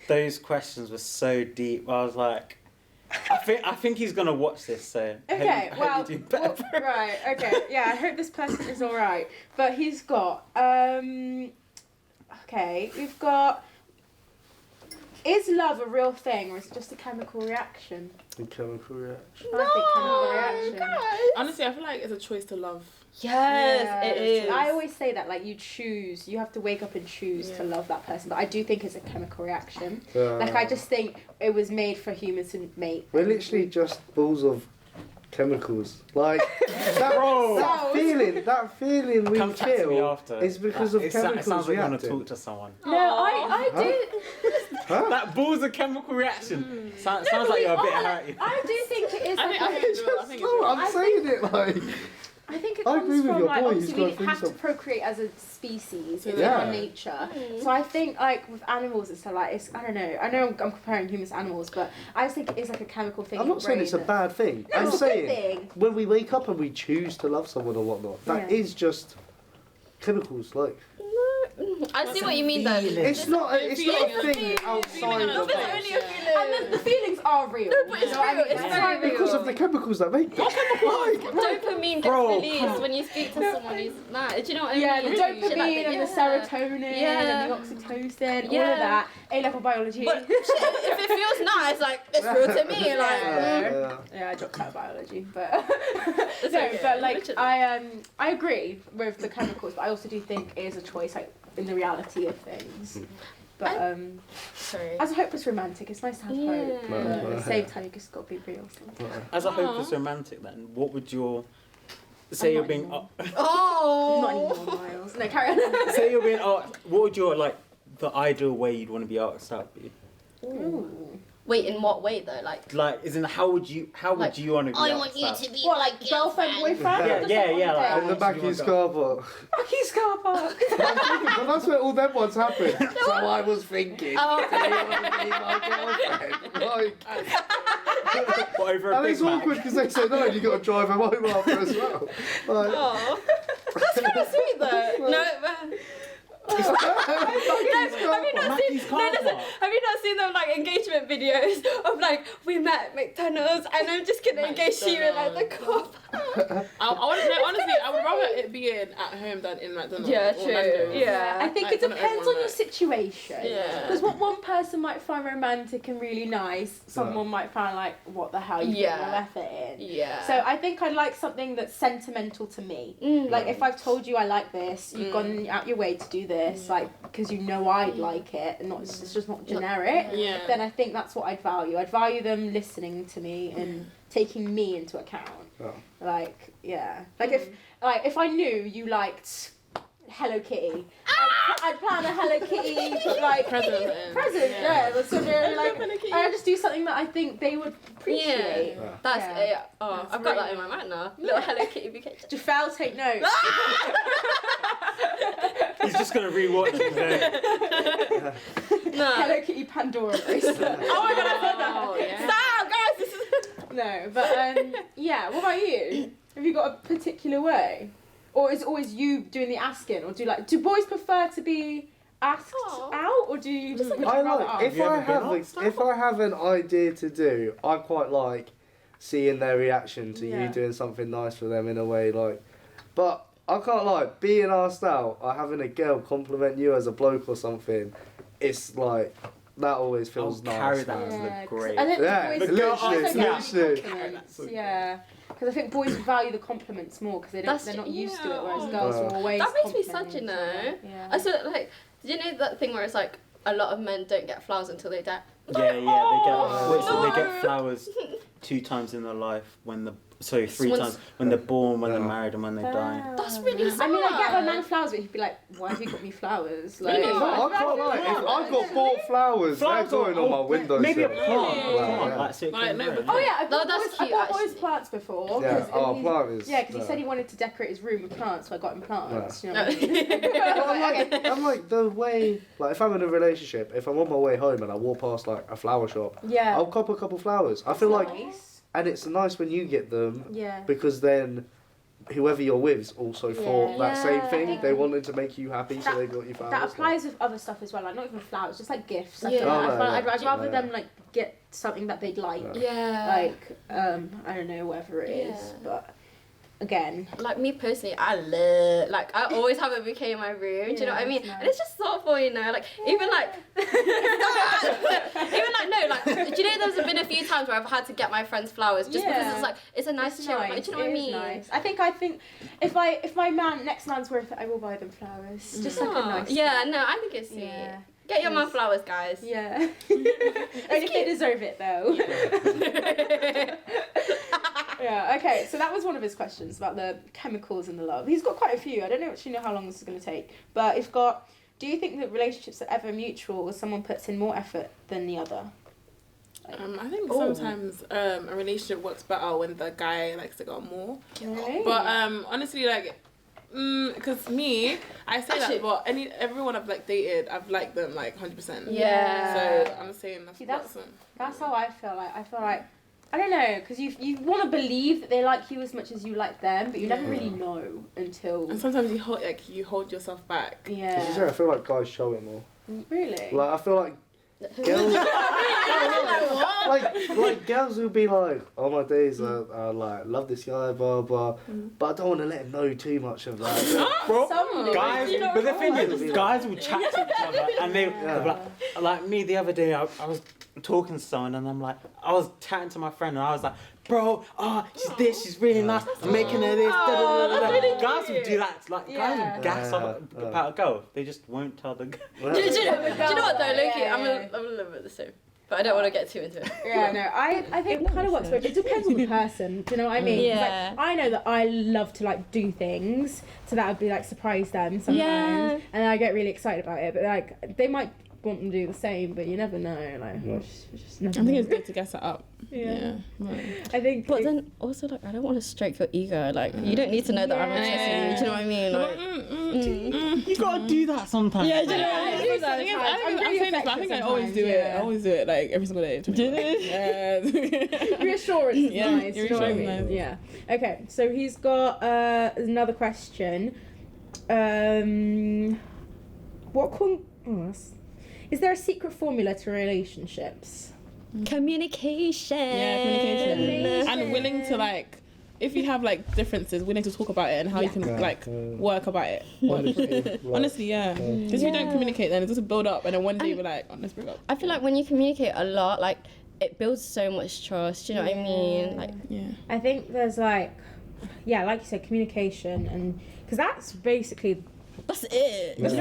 Those questions were so deep. I was like, I think he's gonna watch this. So okay, hope you do better. Right. Okay. Yeah. I hope this person is all right. But he's got. Okay. We've got. Is love a real thing, or is it just a chemical reaction? A chemical reaction. I think chemical reaction. Honestly, I feel like it's a choice to love. Yes, it is. I always say that, like, you have to wake up and choose to love that person, but I do think it's a chemical reaction. Like, I just think it was made for humans to mate. We're literally just balls of chemicals. Like, that feeling we Come chat to me feel after. is because of chemicals It sounds like you want to reacting. talk to someone. No, I do. That balls a chemical reaction. Sounds like you're a bit hurt. I do think it is. I think it's I'm saying it like. I think it I comes agree with from your like boy, obviously he's we got have to things procreate as a species in Yeah. our nature. So I think like with animals and stuff like it's I know I'm comparing humans to animals, but I just think it is like a chemical thing. I'm not saying it's a bad thing. No, I'm it's a good saying thing. when we wake up and we choose to love someone or whatnot, that is just chemicals. Like I see what you mean though. it's not a thing outside of It's us. only a feeling. And the feelings are real. No, but it's real. It's very real. Because of the chemicals that make them. Dopamine gets released when you speak to someone who's mad. Do you know what I mean? Yeah, the Shit like dopamine that. and the serotonin and the oxytocin, all of that. A-level biology. But shit, if it feels nice, like it's real to me. Like Yeah, I dropped out of biology, but but like I agree with the chemicals, but I also do think it is a choice, like in the reality of things. But as a hopeless romantic, it's nice to have hope. But at the same time, you just got to be real. As a hopeless romantic, then what would your say you're being not anymore, Myles. No, carry on. say you're being what would your like the ideal way you'd want to be asked out be? Ooh. Wait, in what way though? Like As in how would you want to be I asked want you out? to be What, my like girlfriend, boyfriend? Yeah, like In the back of his car park. Bucky's car park. But that's where all them ones happen. So I was thinking. Oh. Do you want to be my girlfriend? Like, What, over a and Big it's Mac? awkward because they say no and you got to drive them home after as well. Like, that's kind of sweet though. No, have you not seen them like engagement videos of like we met at McDonald's and I'm just gonna engage you in like the car? Honestly, I would rather it be at home than in McDonald's. Yeah, or true. Nando's. Yeah. I think it depends on your situation. Yeah. Because what one person might find romantic and really nice, someone might find like, what the hell, you put your effort in. Yeah. So I think I'd like something that's sentimental to me. Like if I've told you I like this, you've gone out your way to do this, like because you know I'd like it, and not it's just not generic. Yeah. Then I think that's what I'd value. I'd value them listening to me and taking me into account. Oh. Like if I knew you liked Hello Kitty, I'd plan a Hello Kitty like present. Yeah, so they're like I just do something that I think they would appreciate. Yeah, that's it. Oh, I've got that in my mind now. Little Hello Kitty bouquet. Jafal, take notes. He's just gonna rewatch it today. No. Hello Kitty Pandora bracelet. Oh my god, I said that. Yeah. Stop, guys. This is. No, but yeah. What about you? Have you got a particular way, or is it always you doing the asking, or do boys prefer to be asked out, or do you just I like if I have an idea to do, I quite like seeing their reaction to you doing something nice for them in a way like, but I can't lie, being asked out or having a girl compliment you as a bloke or something, it's like that always feels nice. Carry that man. to the grave. I think literally. Yeah. Because I think boys value the compliments more because they're not used to it, whereas girls are always. That makes me sad, you know. Yeah. I saw like, do you know that thing where it's like a lot of men don't get flowers until they die? Yeah, they get flowers 2 times in their life when the three times when they're born, when they're married, and when they die. That's really sad. I mean, I get my man flowers, but he'd be like, "Why have you got me flowers?" Like, No, I can't lie. If I've got 4 flowers, they're going on my windowsill. Maybe a plant. I've got always plants before. Yeah, plant is. Yeah, because he said he wanted to decorate his room with plants, so I got him plants. You know what I mean? I'm like the way, like if I'm in a relationship, if I'm on my way home and I walk past like a flower shop, I'll cop a couple flowers. I feel like, and it's nice when you get them, because then whoever you're with is also for that same thing. They wanted to make you happy, so they got you flowers. That applies with other stuff as well, like not even flowers, just like gifts. I'd rather them like get something that they'd like. Like I don't know, whatever it is, but. Again, like me personally, I always have a bouquet in my room. Do you know what I mean? Nice. And it's just thoughtful, you know. Like even like, do you know there's been a few times where I've had to get my friends flowers just because it's like it's a nice chill. Like, do you know what I mean? Nice. I think if my next man's worth it, I will buy them flowers. Just like a nice. Yeah, no, I think it's sweet. Yeah. Get your man flowers, guys. Yeah. Only if they deserve it, though. Yeah, okay, so that was one of his questions about the chemicals and the love. He's got quite a few. I don't actually know how long this is going to take. But he's got, do you think that relationships are ever mutual or someone puts in more effort than the other? I think sometimes a relationship works better when the guy likes to go more. Really? But honestly, like, because me, I say that, but everyone I've like dated, I've liked them like 100%. Yeah. So I'm saying that's how I feel like. I feel like, I don't know, because you want to believe that they like you as much as you like them, but you never really know until. And sometimes you hold yourself back. Yeah. I feel like guys show it more. Really? Like I feel like girls, like girls will be like, "Oh my days, I like love this guy, blah blah," but I don't want to let him know too much of that. Guys, but the thing is, guys will chat to each other, and they'll be like me the other day. I was talking to someone, and I was chatting to my friend, and I was like, "Bro, she's this, she's really nice. I'm making her this." Really guys will do that. Like guys will gas up about a girl. They just won't tell the girl. Do you know what though, Loki? I'm a little bit the same. But I don't want to get too into it. Yeah, no, I think it kind of works, but it depends on the person. Do you know what I mean? Yeah. Like, I know that I love to like do things, so that would be like surprise them sometimes, and I get really excited about it. But like they might want them to do the same, but you never know. Like, just never I think it's good to gas it up. Yeah. Right. I think. But then also like I don't want to stroke your ego. Like you don't need to know that I'm interested in you. Do you know what I mean? Like, you gotta do that sometimes. Yeah, do you know? I'm saying this, but I think I always do it. I always do it like every single day. Yeah. Reassurance is nice. Reassurance is nice. Yeah. Okay, so he's got another question. Is there a secret formula to relationships? communication. Yeah, communication. And willing to like, if you have like differences, willing to talk about it and how you can like work about it. Honestly, yeah. Because if you don't communicate, then it doesn't build up, and then one day we're like, let's break up. I feel like when you communicate a lot, like it builds so much trust. You know what I mean? Like, I think there's like you said, communication, and because that's basically. That's it. That's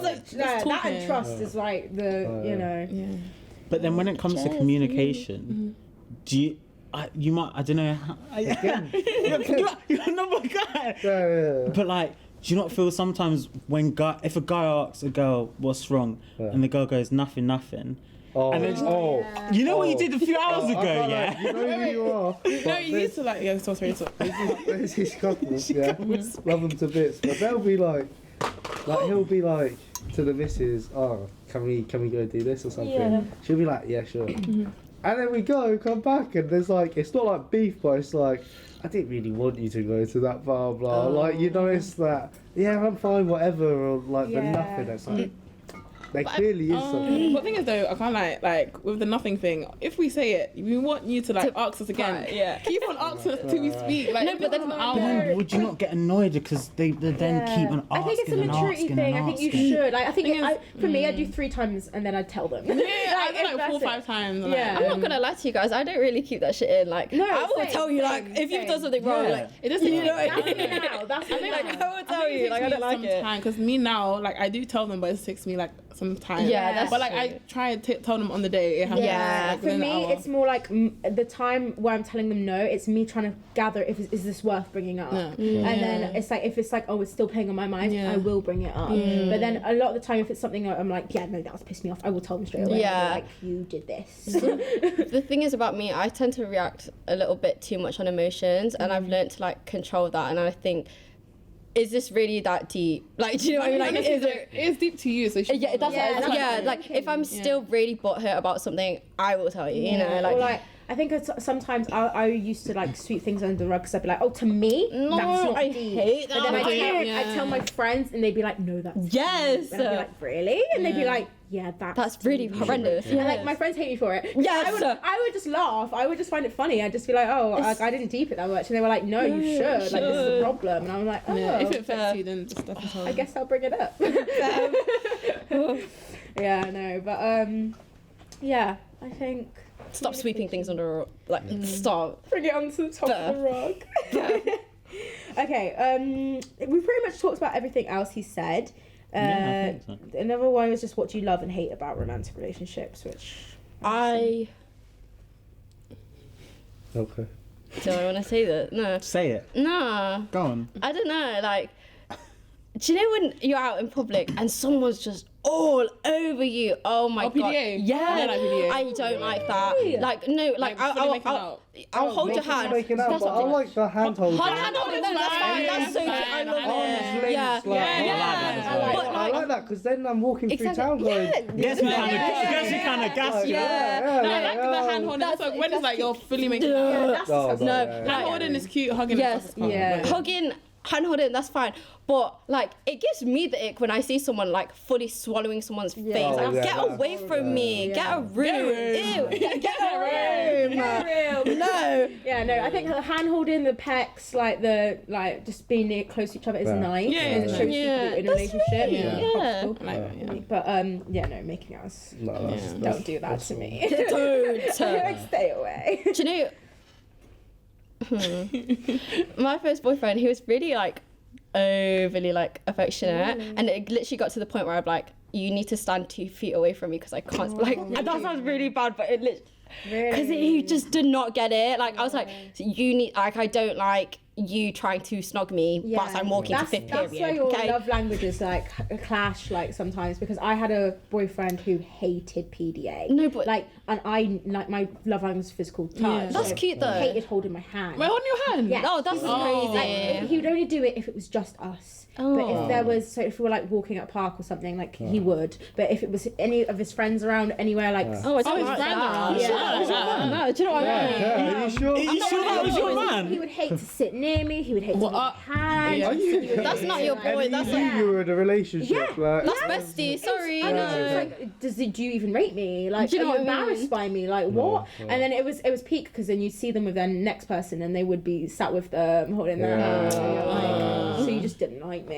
like that and trust is like the Yeah. But then when it comes to communication, do you? I don't know. You're another guy. But like, do you not feel sometimes when if a guy asks a girl what's wrong, and the girl goes nothing, and then you know what you did a few hours ago, yeah? You know who you are. No, you used to like There's his couples, love them to bits, but they'll be like he'll be like to the missus, can we go do this or something? Yeah. She'll be like, yeah, sure. And then we come back, and there's like, it's not like beef, but it's like, I didn't really want you to go to that blah blah. Like, you know, it's that, yeah, I'm fine, whatever, or like the nothing. It's like, there clearly is something. But the thing is though, I can't like with the nothing thing, if we say it, we want you to like ask us again. Keep on asking us till we speak. Like, no, but then would you not get annoyed because they then keep on asking? I think it's a maturity thing. I think you should. Like, I think for me, I'd do 3 times and then I'd tell them. Yeah, I do like 4 or 5 times. Yeah. I'm not gonna lie to you guys. I don't really keep that shit in. Like, I will tell you, like, if you've done something wrong, like, it doesn't. You know what I mean? Now, that's I think, like, I will tell you. Like, I don't like it. Because me now, like, I do tell them, but it takes me like sometimes. Yeah, that's but like true. I try and tell them on the day. It happens. Yeah. Like, For within me, an hour. it's more like the time where I'm telling them no. It's me trying to gather is this worth bringing up, and then it's like if it's like it's still playing on my mind, I will bring it up. But then a lot of the time, if it's something that I'm like, no, that was pissed me off, I will tell them straight away. Yeah. Like, you did this. The thing is about me, I tend to react a little bit too much on emotions, and I've learned to like control that. And I think, is this really that deep? Like, do you know what I mean? Like, Honestly, is it? It's deep to you, so Yeah, that's like if I'm still really butthurt about something, I will tell you. You know, like. Or like I think sometimes I used to like sweep things under the rug because I'd be like, oh, to me, No, that's not I deep. hate that. But then I I tell my friends and they'd be like, no, that's Yes. deep. And I'd be like, really? And they'd be like, yeah, That's really deep. horrendous. Yeah, like my friends hate me for it. Yes. I would just laugh. I would just find it funny. I'd just be like, oh, I didn't deep it that much. And they were like, no, you should. Like, this is a problem. And I'm like, oh, if it affects you, then just definitely tell I them. guess I'll bring it up. Yeah, no, but yeah, I think Stop sweeping things under, like, stop. bring it onto the top of the rug. Okay, we pretty much talked about everything else he said. Yeah, I think so. Another one was just what do you love and hate about romantic relationships, which Okay. Do I want to say that? No. Say it. No. Go on. I don't know, like, do you know when you're out in public and someone's just all over you? Oh my god. PDA? Yeah. I don't like PDA. I don't like that. Like, no, like, fully making out. I'll hold your hand. Making out, That's but I something. like the hand holding. Hand holding, no, that's fine. That's so cute. I love it. Yeah. I like that because then I'm walking through town going. Gets me kind of gassed. No, I like the hand holding. That's like when it's like you're fully making out. Hand holding is cute. Hugging Yes. Yeah. Hugging, hand holding, that's fine. But like, it gives me the ick when I see someone like fully swallowing someone's face. Like, get away from me. Get a room. Ew. Get a room. No. Yeah, no, I think the hand holding, the pecs, like just being near close to each other is nice. Yeah, and it shows people in a that's relationship. really- Yeah. I like that, yeah. But yeah, no, making out is don't do that to me. Don't. Like, stay away. Do you know? My first boyfriend, he was really like overly like affectionate, and it literally got to the point where I'm like, you need to stand 2 feet away from me because I can't. Like, and that sounds really bad, but it literally. Because he just did not get it. Like, I was like, you need, like, I don't like you trying to snog me whilst I'm walking to fifth period. That's where your love languages like clash, like sometimes, because I had a boyfriend who hated PDA. No, but like, and I like my love language is physical touch. Yeah. That's cute though. Hated holding my hand. Wait, on your hand? Yeah. Oh, that's crazy. Like, he would only do it if it was just us. But if there was, so if we were like walking at a park or something, like he would. But if it was any of his friends around anywhere, like it's his like friends that. around. Yeah. No, do you know what I mean? Are you sure? Are you sure that was your man? he would hate to sit near me. He would hate to hold my hand. Are you? That's not your boy. And That's you knew like, you were in a relationship. Like, that's bestie. Sorry. I know. No. It's like, do you even rate me? Like, Do you know are you what I mean? embarrassed by me? Like, what? And then it was peak because then you'd see them with their next person and they would be sat with them holding their hand. And you're like, so you just didn't like me.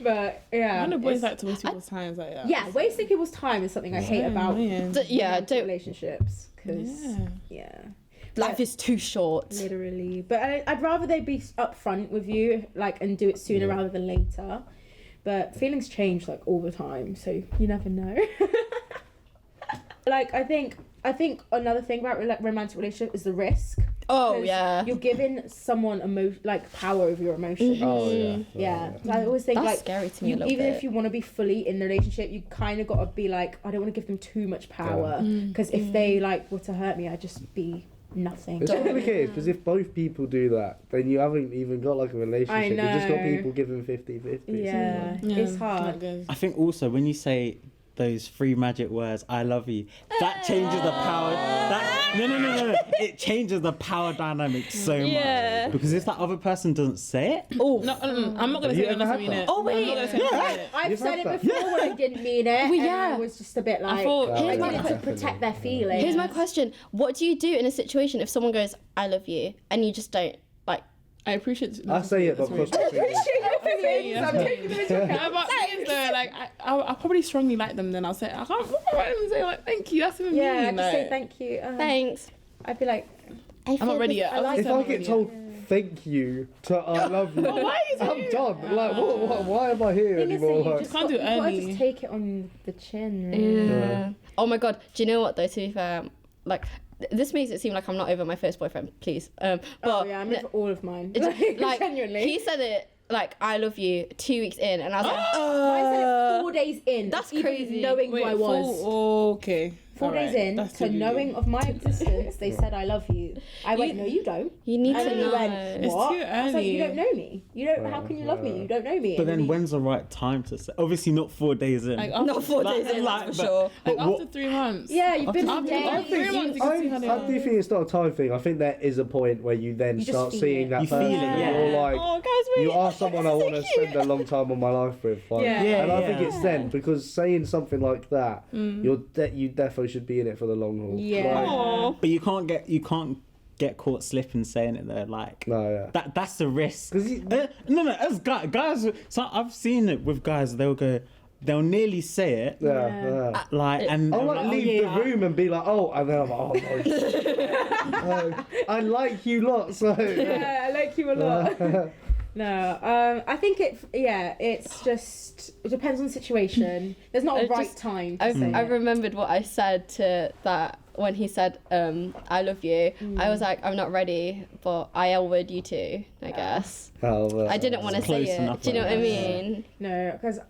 But yeah, I know boys like to waste people's time like that. yeah, wasting people's time is something I hate about romantic Don't. relationships because Life is too short. literally. But I'd rather they be upfront with you, like, and do it sooner rather than later. But feelings change like all the time, so you never know. Like, I think another thing about romantic relationship is the risk. Oh 'Cause yeah. you're giving someone like power over your emotions. Yeah. I always think That's like scary to me a little even bit. if you want to be fully in the relationship, you kind of got to be like, I don't want to give them too much power because if they like were to hurt me, I'd just be nothing. It's complicated because if both people do that, then you haven't even got like a relationship. You just got people giving 50-50. Yeah, it's hard. I think also when you say those 3 magic words, I love you, that changes the power. No. It changes the power dynamic so much. Because if that other person doesn't say it, No, I'm not going to say it unless I mean it. Oh, wait. I'm not going to say it unless I mean it. I've said it before when I didn't mean it. Well, and yeah. I was just a bit like, thought- I wanted to protect their feelings. Here's my question: what do you do in a situation if someone goes, "I love you," and you just don't like? I appreciate I say it, but cross my fingers. Yeah, but things though, like I probably strongly like them. Then I'll say I can't even say like thank you. That's even Yeah, mean. just say Like, thank you. Thanks. I'd be like, I'm not ready yet. I like If them. I get told thank you to I love you. Why are you I'm done. Like, why am I here anymore? You Like, just can't do it you gotta early. just take it on the chin. Really. Yeah. Oh my god. Do you know what though? To be fair, like this makes it seem like I'm not over my first boyfriend. Please. But Oh yeah, I'm over all of mine. like Genuinely. he said it like I love you 2 weeks in, and I was like, I said it 4 days in. That's even crazy. Knowing who I was. Okay. 4 days in to knowing of my existence, they said I love you. I went, no, you don't. You need And to then know. he went, It's what? too I was like, you early. don't know me. You don't. How can you love me? You don't know me. But And then he- when's the right time to say? Obviously not 4 days in. Like after, Not 4 days in, like, that's for but- sure. like but after 3 months. Yeah, you've been After dating. 3 months, you can see how they I are. do think it's not a time thing. I think there is a point where you then You just start feel seeing it. that You feel person. it, and yeah. You're like, Oh, guys, wait. you are someone I want to spend a long time of my life with. Like, Yeah. and I think Yeah. it's then, because saying something like that, you definitely should be in it for the long haul. Yeah. Like, Aw. But you can't get caught slipping saying it there. Like no, yeah. that's the risk. 'Cause you- No. As guys, so I've seen it with guys. They'll nearly say it. Yeah. Like and I'll I'm like like, leave oh, the room and be like, oh, and then I'm like, oh no. I like you lot, so. Yeah, I like you a lot. No, I think it's just, it depends on the situation. There's not a I right just- time to say I it. remembered what I said to that when he said, I love you. I was like, I'm not ready, but I would you too, I guess. Oh, I didn't want to say close it. enough, Do you know what I like mean? No, because I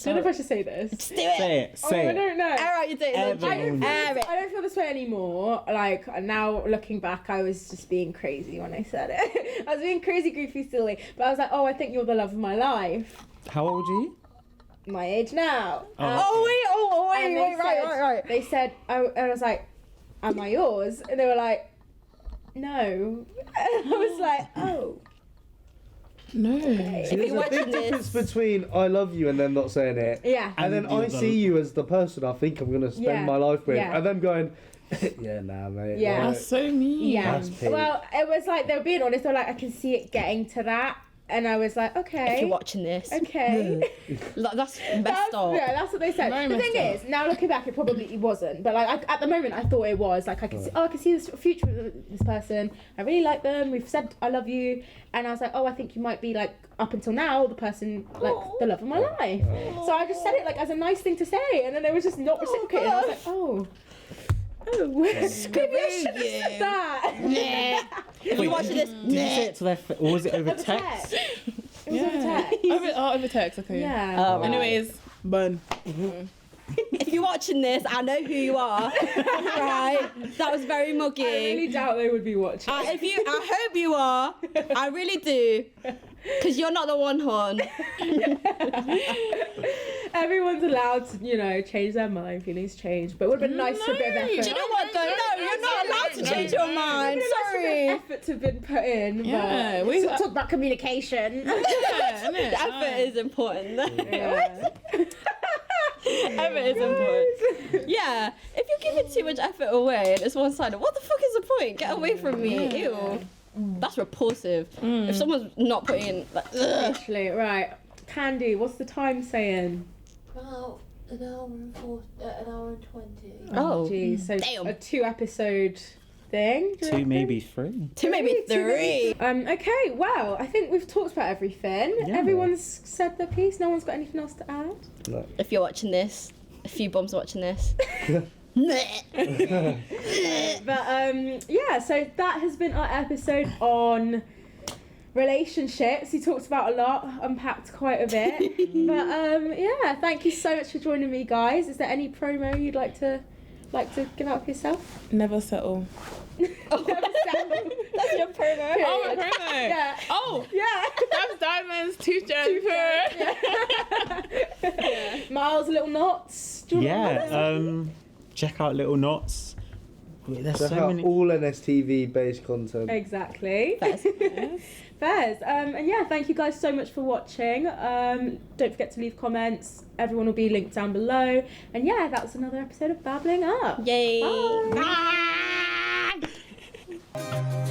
don't know if I should say this. Just do it. say it. Oh, Say I it. don't know. All right, you do it. Everyone- I don't feel this way anymore. Like, now looking back, I was just being crazy when I said it. I was being crazy, goofy, silly. But I was like, oh, I think you're the love of my life. How old are you? My age now. Oh, And they said- They said, and I was like, am I yours? And they were like, no. And I was like, oh. No. See, there's you're a big watching this- difference between I love you and then not saying it. Yeah. And then you're I the- see you as the person I think I'm going to spend Yeah. my life with. Yeah. And them going, yeah, nah, mate. Yeah. like, That's so mean. Yeah. That's peak. Well, it was like, they were being honest. They were like, I can see it getting to that. And I was like, okay. If you're watching this, Okay. like, that's messed up. Yeah, that's what they said. Very The thing messed is, now looking back, it probably wasn't. But like at the moment, I thought it was. Like I could see, I can see this future with this person. I really like them. We've said I love you, and I was like, oh, I think you might be like up until now the person like the love of my life. So I just said it like as a nice thing to say, and then they were just not reciprocating. I was like, oh. Oh, maybe I should have said that. If you're watching this, Did you say it to their face, or was it over Over text? It was over text. Over text, okay. Yeah. Oh, right. Anyways, bun. if you're watching this, I know who you are. Right? That was very muggy. I really doubt they would be watching. I hope you are. I really do. Because you're not the one, hon. Everyone's allowed to, change their mind, feelings change. But it would have been nice for a bit of effort. Do you know what, though? No, you're not allowed to change your mind. Sorry. Effort to have been put in. Yeah, but we talk about communication. Yeah, innit? The effort is important. Yeah. Effort is important. Yeah, if you're giving too much effort away and it's one-sided, what the fuck is the point? Get away from me. Ew. That's repulsive. If someone's not putting in, like, ugh. Actually, right. Candy, what's the time saying? About an hour and 20. Oh, Geez, so damn. a 2-episode thing? do you 2, reckon? maybe 3. two, maybe three. Okay, well, I think we've talked about everything. Yeah. Everyone's said their piece. No one's got anything else to add. If you're watching this, a few bums are watching this. But yeah, so that has been our episode on relationships. We talked about a lot, unpacked quite a bit. But yeah, thank you so much for joining me, guys. Is there any promo you'd like to give out for yourself? Never settle. That's your promo. Oh, my promo. Yeah. Oh, Yeah. that's diamonds, tooth Jennifer. Myles, little knots. Do you want to Check out Little Knots. Wait, there's Check so out many. all NSTV based content. Exactly. Fairs. Fairs. And yeah, thank you guys so much for watching. Don't forget to leave comments. Everyone will be linked down below. And yeah, that was another episode of Babbling Up. Yay. Bye. Bye.